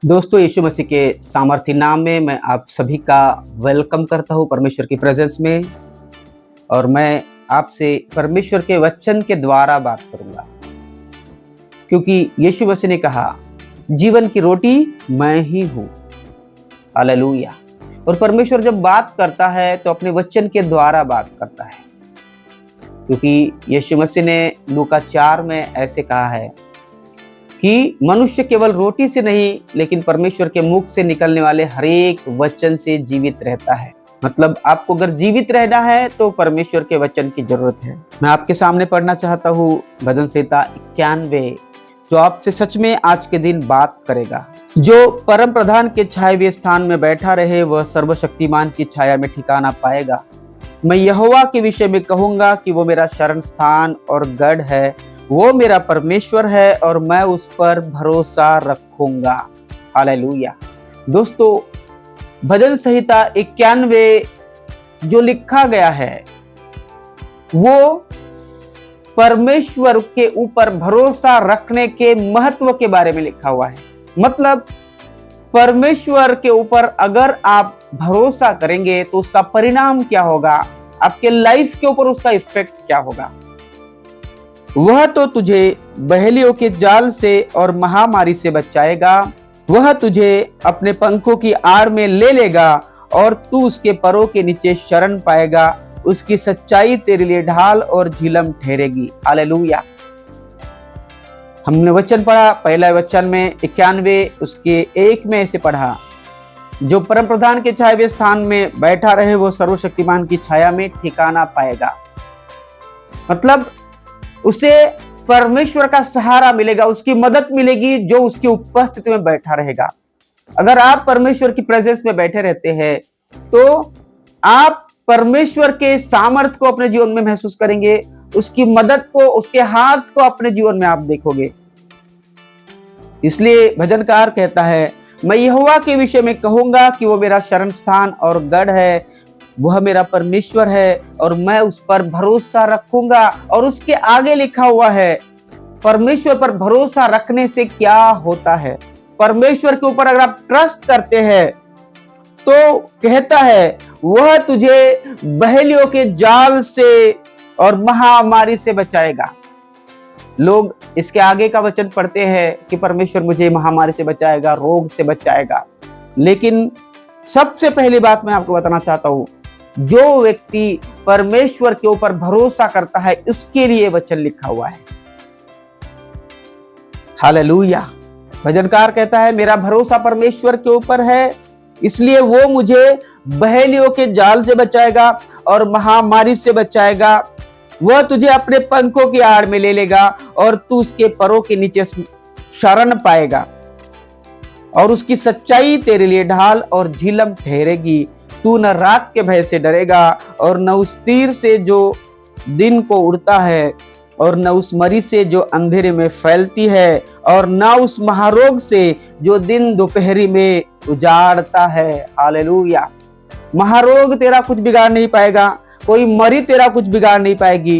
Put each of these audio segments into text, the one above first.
दोस्तों, यीशु मसीह के सामर्थी नाम में मैं आप सभी का वेलकम करता हूँ परमेश्वर की प्रेजेंस में। और मैं आपसे परमेश्वर के वचन के द्वारा बात करूंगा, क्योंकि यीशु मसीह ने कहा जीवन की रोटी मैं ही हूँ। हालेलुया। और परमेश्वर जब बात करता है तो अपने वचन के द्वारा बात करता है, क्योंकि यीशु मसीह ने लूका 4 में ऐसे कहा है कि मनुष्य केवल रोटी से नहीं लेकिन परमेश्वर के मुख से निकलने वाले हर एक वचन से जीवित रहता है। मतलब आपको अगर जीवित रहना है तो परमेश्वर के वचन की जरूरत है। मैं आपके सामने पढ़ना चाहता हूँ भजन संहिता 91, जो आपसे सच में आज के दिन बात करेगा। जो परम प्रधान के छाए हुए स्थान में बैठा रहे वह सर्वशक्तिमान की छाया में ठिकाना पाएगा। मैं यहोवा के विषय में कहूंगा कि वो मेरा शरण स्थान और गढ़ है, वो मेरा परमेश्वर है और मैं उस पर भरोसा रखूंगा। हालेलुया। दोस्तों, भजन संहिता 91 जो लिखा गया है वो परमेश्वर के ऊपर भरोसा रखने के महत्व के बारे में लिखा हुआ है। मतलब परमेश्वर के ऊपर अगर आप भरोसा करेंगे तो उसका परिणाम क्या होगा, आपके लाइफ के ऊपर उसका इफेक्ट क्या होगा। वह तो तुझे बहेलियों के जाल से और महामारी से बचाएगा, वह तुझे अपने पंखों की आड़ में ले लेगा और तू उसके परों के नीचे शरण पाएगा। उसकी सच्चाई तेरे लिए ढाल और झिलम ठहरेगी। हालेलुया। हमने वचन पढ़ा, पहला वचन में 91 उसके 1 में ऐसे पढ़ा, जो परम प्रधान के छाए हुए स्थान में बैठा रहे वो सर्वशक्तिमान की छाया में ठिकाना पाएगा। मतलब उसे परमेश्वर का सहारा मिलेगा, उसकी मदद मिलेगी, जो उसकी उपस्थिति में बैठा रहेगा। अगर आप परमेश्वर की प्रेजेंस में बैठे रहते हैं तो आप परमेश्वर के सामर्थ को अपने जीवन में महसूस करेंगे, उसकी मदद को, उसके हाथ को अपने जीवन में आप देखोगे। इसलिए भजनकार कहता है, मैं यहोवा के विषय में कहूंगा कि वो मेरा शरण स्थान और गढ़ है, वह मेरा परमेश्वर है और मैं उस पर भरोसा रखूंगा। और उसके आगे लिखा हुआ है परमेश्वर पर भरोसा रखने से क्या होता है। परमेश्वर के ऊपर अगर आप ट्रस्ट करते हैं तो कहता है वह तुझे बहेलियों के जाल से और महामारी से बचाएगा। लोग इसके आगे का वचन पढ़ते हैं कि परमेश्वर मुझे महामारी से बचाएगा, रोग से बचाएगा। लेकिन सबसे पहली बात मैं आपको बताना चाहता हूं, जो व्यक्ति परमेश्वर के ऊपर भरोसा करता है उसके लिए वचन लिखा हुआ है। हालेलुया। भजनकार कहता है मेरा भरोसा परमेश्वर के ऊपर है, इसलिए वो मुझे बहेलियों के जाल से बचाएगा और महामारी से बचाएगा। वह तुझे अपने पंखों की आड़ में ले लेगा और तू उसके परों के नीचे शरण पाएगा और उसकी सच्चाई तेरे लिए ढाल और झिलम ठहरेगी। तू न रात के भय से डरेगा और न उस तीर से जो दिन को उड़ता है और न उस मरी से जो अंधेरे में फैलती है और न उस महारोग से जो दिन दोपहरी में उजाड़ता है। हालेलुया। महारोग तेरा कुछ बिगाड़ नहीं पाएगा, कोई मरी तेरा कुछ बिगाड़ नहीं पाएगी।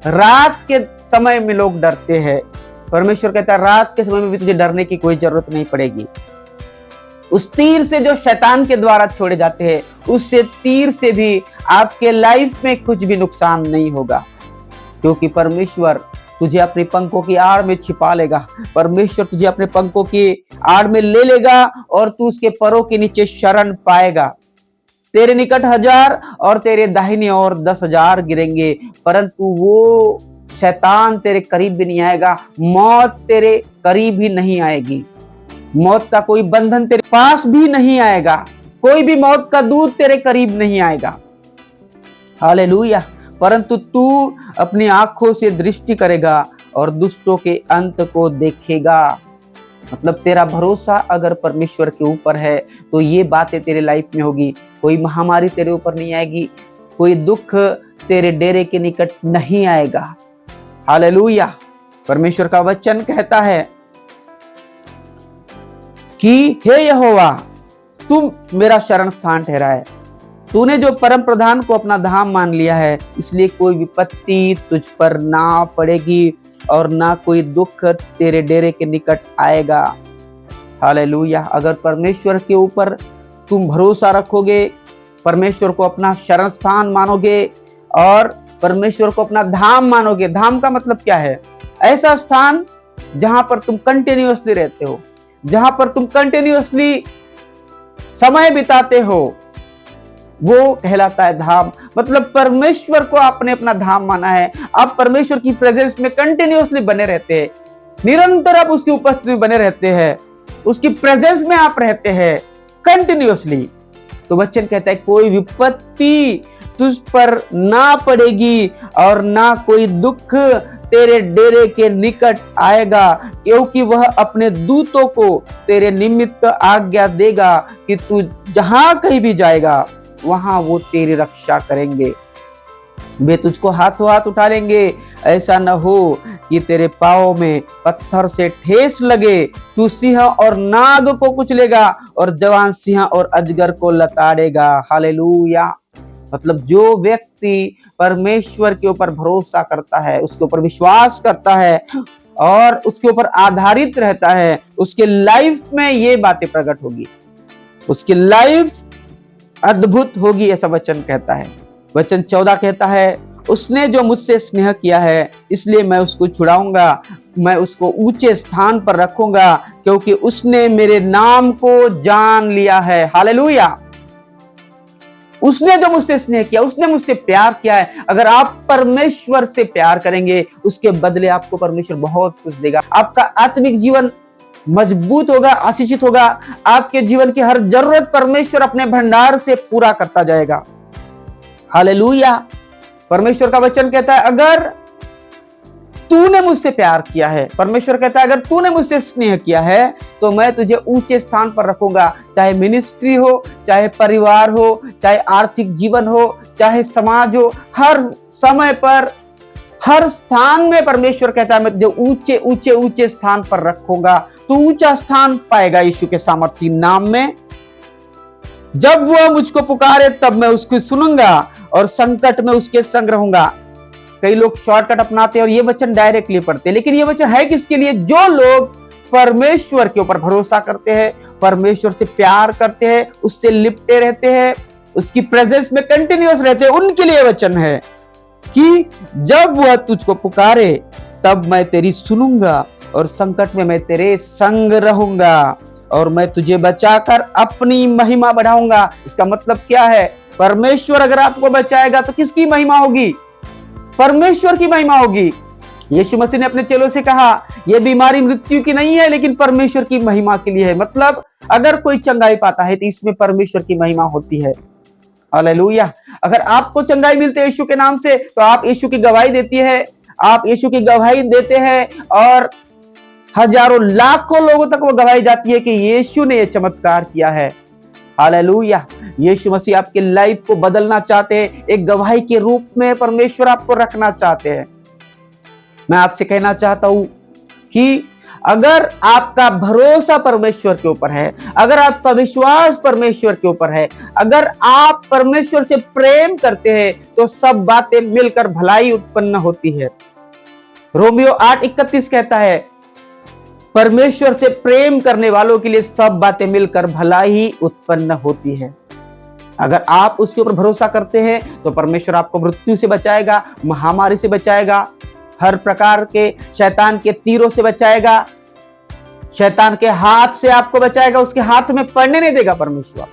रात के समय में लोग डरते हैं, परमेश्वर कहता है रात के समय में भी तुझे डरने की कोई जरूरत नहीं पड़ेगी। उस तीर से जो शैतान के द्वारा छोड़े जाते हैं, उससे तीर से भी आपके लाइफ में कुछ भी नुकसान नहीं होगा, क्योंकि परमेश्वर तुझे अपने पंखों की आड़ में छिपा लेगा। परमेश्वर तुझे अपने पंखों की आड़ में ले लेगा और तू उसके परों के नीचे शरण पाएगा। तेरे निकट 1000 और तेरे दाहिनी ओर 10,000 गिरेंगे, परंतु वो शैतान तेरे करीब भी नहीं आएगा, मौत तेरे करीब भी नहीं आएगी। मौत का कोई बंधन तेरे पास भी नहीं आएगा, कोई भी मौत का दूत तेरे करीब नहीं आएगा। हालेलुया। परंतु तू अपनी आंखों से दृष्टि करेगा और दुष्टों के अंत को देखेगा। मतलब तेरा भरोसा अगर परमेश्वर के ऊपर है तो ये बातें तेरे लाइफ में होगी। कोई महामारी तेरे ऊपर नहीं आएगी, कोई दुख तेरे डेरे के निकट नहीं आएगा। हालेलुया। परमेश्वर का वचन कहता है कि हे यहोवा, तुम मेरा शरण स्थान ठहरा है। तूने जो परम प्रधान को अपना धाम मान लिया है, इसलिए कोई विपत्ति तुझ पर ना पड़ेगी और ना कोई दुख तेरे डेरे के निकट आएगा। हालेलुया। अगर परमेश्वर के ऊपर तुम भरोसा रखोगे, परमेश्वर को अपना शरण स्थान मानोगे और परमेश्वर को अपना धाम मानोगे। धाम का मतलब क्या है? ऐसा स्थान जहां पर तुम कंटिन्यूअसली रहते हो, जहां पर तुम कंटिन्यूअसली समय बिताते हो, वो कहलाता है धाम। मतलब परमेश्वर को आपने अपना धाम माना है। आप परमेश्वर की प्रेजेंस में कंटिन्यूअसली बने रहते हैं, निरंतर आप उसकी उपस्थिति में बने रहते हैं, उसकी प्रेजेंस में आप रहते हैं कंटिन्यूअसली। तो वचन कहता है कोई विपत्ति तुझ पर ना पड़ेगी और ना कोई दुख तेरे डेरे के निकट आएगा, क्योंकि वह अपने दूतों को तेरे निमित्त आज्ञा देगा कि तू जहां कहीं भी जाएगा वहां वो तेरी रक्षा करेंगे। वे तुझको हाथों हाथ उठा लेंगे, ऐसा न हो कि तेरे पाँव में पत्थर से ठेस लगे। तू सिंह और नाग को कुचलेगा और जवान सिंह और अजगर को लताड़ेगा। हालेलुया। मतलब जो व्यक्ति परमेश्वर के ऊपर भरोसा करता है, उसके ऊपर विश्वास करता है और उसके ऊपर आधारित रहता है, उसके लाइफ में ये बातें प्रकट होगी, उसकी लाइफ अद्भुत होगी, ऐसा वचन कहता है। वचन 14 कहता है उसने जो मुझसे स्नेह किया है इसलिए मैं उसको छुड़ाऊंगा, मैं उसको ऊंचे स्थान पर रखूंगा, क्योंकि उसने मेरे नाम को जान लिया है। हालेलुया। उसने जो मुझसे स्नेह किया, उसने मुझसे प्यार किया है। अगर आप परमेश्वर से प्यार करेंगे, उसके बदले आपको परमेश्वर बहुत कुछ देगा। आपका आत्मिक जीवन मजबूत होगा, आशीषित होगा। आपके जीवन की हर जरूरत परमेश्वर अपने भंडार से पूरा करता जाएगा। हालेलुया। परमेश्वर का वचन कहता है अगर तूने मुझसे प्यार किया है, परमेश्वर कहता है अगर तूने मुझसे स्नेह किया है तो मैं तुझे ऊंचे स्थान पर रखूंगा। चाहे मिनिस्ट्री हो, चाहे परिवार हो, चाहे आर्थिक जीवन हो, चाहे समाज हो, हर समय पर, हर स्थान में परमेश्वर कहता है मैं तुझे ऊंचे ऊंचे ऊंचे स्थान पर रखूंगा। तू ऊंचा स्थान पाएगा यीशु के सामर्थी नाम में। जब वह मुझको पुकारे तब मैं उसको सुनूंगा और संकट में उसके संग रहूंगा। कई लोग शॉर्टकट अपनाते हैं और ये वचन डायरेक्टली पढ़ते हैं, लेकिन ये वचन है किसके लिए? जो लोग परमेश्वर के ऊपर भरोसा करते हैं, परमेश्वर से प्यार करते हैं, उससे लिपटे रहते हैं, उसकी प्रेजेंस में कंटिन्यूअस रहते हैं, उनके लिए वचन है कि जब वह तुझको पुकारे तब मैं तेरी सुनूंगा और संकट में मैं तेरे संग रहूंगा और मैं तुझे बचाकर अपनी महिमा बढ़ाऊंगा। इसका मतलब क्या है? परमेश्वर अगर आपको बचाएगा तो किसकी महिमा होगी? परमेश्वर की महिमा होगी। यीशु मसीह ने अपने चेलों से कहा यह बीमारी मृत्यु की नहीं है लेकिन परमेश्वर की महिमा के लिए है। मतलब अगर कोई चंगाई पाता है तो इसमें परमेश्वर की महिमा होती है। हालेलुया। अगर आपको चंगाई मिलती है यीशु के नाम से तो आप यीशु की गवाही देती है, आप यीशु की गवाही देते हैं और हजारों लाखों लोगों तक वो गवाही जाती है कि यीशु ने ये चमत्कार किया है। हालेलुया। यीशु मसीह आपके लाइफ को बदलना चाहते हैं, एक गवाही के रूप में परमेश्वर आपको रखना चाहते हैं। मैं आपसे कहना चाहता हूं कि अगर आपका भरोसा परमेश्वर के ऊपर है, अगर आपका विश्वास परमेश्वर के ऊपर है, अगर आप परमेश्वर से प्रेम करते हैं तो सब बातें मिलकर भलाई उत्पन्न होती है। रोमियो 8:31 कहता है परमेश्वर से प्रेम करने वालों के लिए सब बातें मिलकर भलाई ही उत्पन्न होती है। अगर आप उसके ऊपर भरोसा करते हैं तो परमेश्वर आपको मृत्यु से बचाएगा, महामारी से बचाएगा, हर प्रकार के शैतान के तीरों से बचाएगा, शैतान के हाथ से आपको बचाएगा, उसके हाथ में पड़ने नहीं देगा परमेश्वर।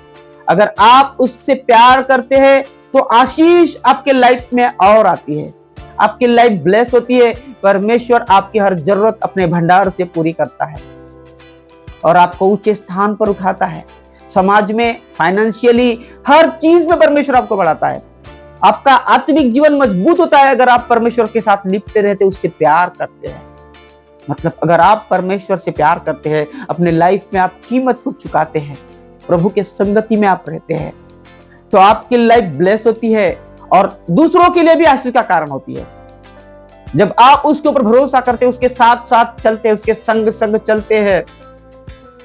अगर आप उससे प्यार करते हैं तो आशीष आपके लाइफ में और आती है, आपकी लाइफ ब्लेस्ड होती है। परमेश्वर आपकी हर जरूरत अपने भंडार से पूरी करता है और आपको ऊंचे स्थान पर उठाता है। समाज में, फाइनेंशियली, हर चीज में परमेश्वर आपको बढ़ाता है। आपका आत्मिक जीवन मजबूत होता है अगर आप परमेश्वर के साथ लिपटे रहते, उससे प्यार करते हैं। मतलब अगर आप परमेश्वर से प्यार करते हैं, अपने लाइफ में आप कीमत को चुकाते हैं, प्रभु के संगति में आप रहते हैं, तो आपकी लाइफ ब्लेस होती है और दूसरों के लिए भी आशीष का कारण होती है। जब आप उसके ऊपर भरोसा करते हैं, उसके साथ साथ चलते हैं, उसके संग संग चलते हैं,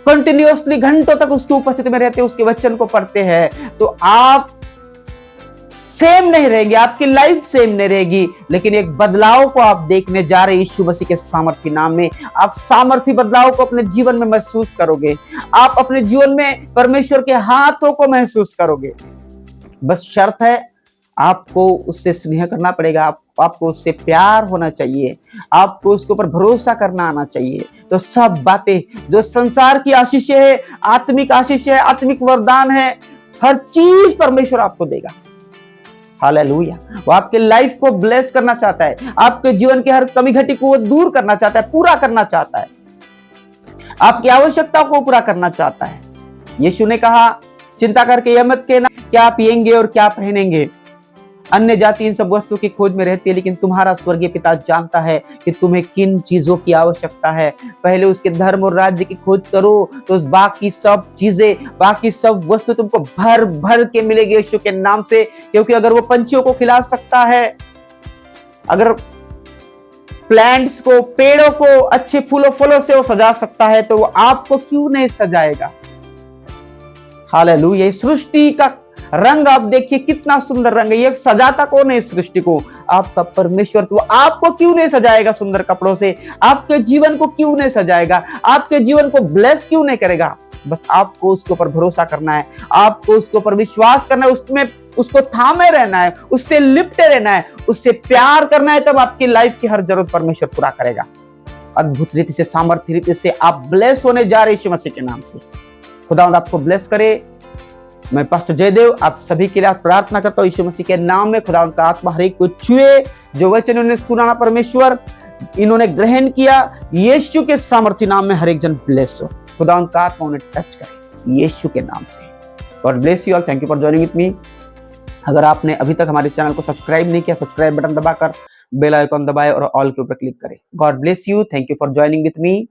कंटिन्यूअसली घंटों तक उसकी उपस्थिति में रहते हैं, उसके वचन को पढ़ते हैं, तो आप सेम नहीं रहेंगे, आपकी लाइफ सेम नहीं रहेगी, लेकिन एक बदलाव को आप देखने जा रहे हैं यीशु मसीह के सामर्थ्य नाम में। आप सामर्थ्य बदलाव को अपने जीवन में महसूस करोगे, आप अपने जीवन में परमेश्वर के हाथों को महसूस करोगे। बस शर्त है, आपको उससे स्नेह करना पड़ेगा, आपको उससे प्यार होना चाहिए, आपको उसके ऊपर भरोसा करना आना चाहिए। तो सब बातें जो संसार की आशीष है, आत्मिक आशीष है, आत्मिक वरदान है, हर चीज परमेश्वर आपको देगा। हालेलुया। वो आपके लाइफ को ब्लेस करना चाहता है, आपके जीवन के हर कमी घटी को वो दूर करना चाहता है, पूरा करना चाहता है, आपकी आवश्यकता को पूरा करना चाहता है। यीशु ने कहा, चिंता करके यह मत कहना क्या पिएंगे और क्या पहनेंगे, अन्य जाति इन सब वस्तु की खोज में रहती है, लेकिन तुम्हारा स्वर्गीय पिता जानता है कि तुम्हें किन चीजों की आवश्यकता है। पहले उसके धर्म और राज्य की खोज करो तो बाकी सब चीजें, बाकी सब वस्तु तुमको भर भर के मिलेगी यीशु के नाम से। क्योंकि अगर वो पंछियों को खिला सकता है, अगर प्लांट्स को, पेड़ों को अच्छे फूलों फलों से वो सजा सकता है, तो वो आपको क्यों नहीं सजाएगा। हालेलुया। सृष्टि का रंग आप देखिए, कितना सुंदर रंग है। ये सजाता कौन है इस सृष्टि को? आपका परमेश्वर। तो आपको क्यों नहीं सजाएगा सुंदर कपड़ों से? आपके जीवन को क्यों नहीं सजाएगा? आपके जीवन को ब्लेस क्यों नहीं करेगा? बस आपको उसके ऊपर भरोसा करना है, आपको उसके ऊपर विश्वास करना है, उसमें उसको थामे रहना है, उससे लिपटे रहना है, उससे प्यार करना है। तब आपकी लाइफ की हर जरूरत परमेश्वर पूरा करेगा। अद्भुत रीति से, सामर्थ्य रीति से आप ब्लेस होने जा रहे यीशु मसीह के नाम से। खुदावंद आपको ब्लेस करे। मैं पास्टर जयदेव आप सभी के लिए प्रार्थना करता हूँ यीशु मसीह के नाम में। खुदावंद का आत्मा हर एक को छुए, जो वचन उन्होंने सुना परमेश्वर, इन्होंने ग्रहण किया, यीशु के सामर्थ्य नाम में हर एक जन ब्लेस हो। खुदावंद का आत्मा उन्हें टच करे यीशु के नाम से। God bless you all. Thank you for joining with me. अगर आपने अभी तक हमारे चैनल को सब्सक्राइब नहीं किया, सब्सक्राइब बटन दबाकर बेल आइकन दबाएं और ऑल के ऊपर क्लिक करें। God bless you. Thank you for joining with me.